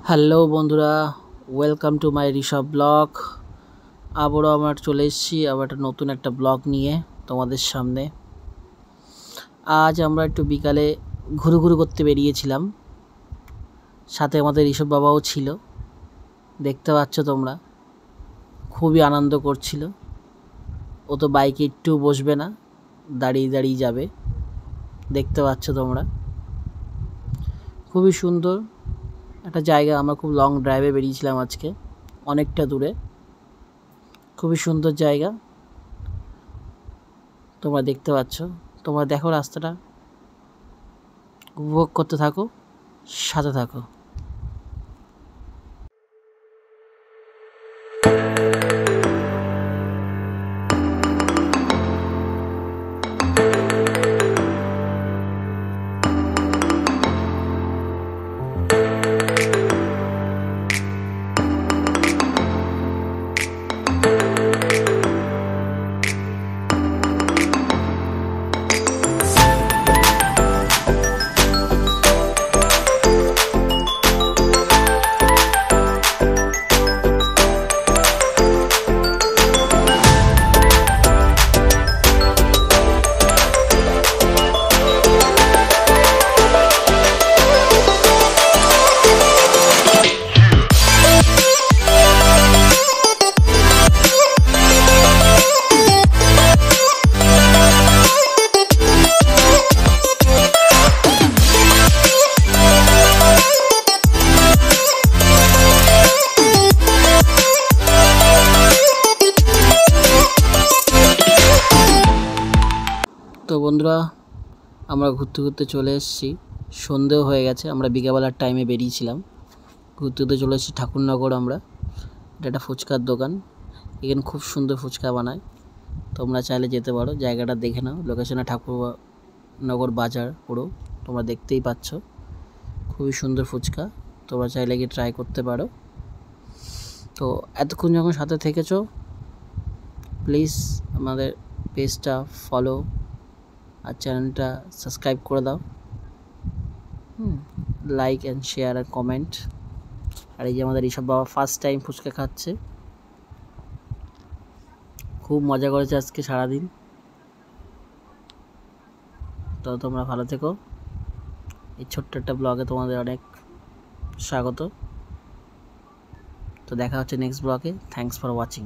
Hello বন্ধুরা, welcome to my Rishabh blog. আবারও আমরা চলে এসেছি আবার নতুন একটা ব্লগ নিয়ে তোমাদের সামনে। আজ আমরা একটু বিকালে ঘুরু করতে বেরিয়েছিলাম, সাথে আমাদের ঋষভ বাবাও ছিল। দেখতে পাচ্ছ তোমরা, খুবই আনন্দ করছিল। ও তো বাইকে একটু বসবে না, দাঁড়িয়ে দাঁড়িয়ে যাবে। দেখতে পাচ্ছ তোমরা, খুবই সুন্দর একটা জায়গা। আমরা খুব লং ড্রাইভে বেরিয়েছিলাম আজকে, অনেকটা দূরে। খুবই সুন্দর জায়গা, তোমরা দেখতে পাচ্ছ। তোমরা দেখো, রাস্তাটা উপভোগ করতে থাকো, সাথে থাকো। তো বন্ধুরা, আমরা ঘুরতে চলে এসেছি। সন্ধেও হয়ে গেছে, আমরা বিকেলবেলার টাইমে বেরিয়েছিলাম। ঘুরতে চলে এসেছি ঠাকুরনগর। এটা একটা ফুচকার দোকান, এখানে খুব সুন্দর ফুচকা বানায়। তোমরা চাইলে যেতে পারো, জায়গাটা দেখে নাও। লোকেশনে ঠাকুরনগর বাজার পুরো, তোমরা দেখতেই পাচ্ছ। খুবই সুন্দর ফুচকা, তোমরা চাইলে গিয়ে ট্রাই করতে পারো। তো এতক্ষণ যখন সাথে থেকেছো, প্লিজ আমাদের পেজটা ফলো আর চ্যানেলটা সাবস্ক্রাইব করে দাও। লাইক অ্যান্ড শেয়ার আর কমেন্ট। আর এই যে আমাদের ঋষভ বাবা ফার্স্ট টাইম ফুচকা খাচ্ছে, খুব মজা করেছে আজকে সারাদিন। তো তোমরা ভালো থেকো। এই ছোট্ট একটা ব্লগে তোমাদের অনেক স্বাগত। তো দেখা হচ্ছে নেক্সট ব্লগে। Thanks for watching.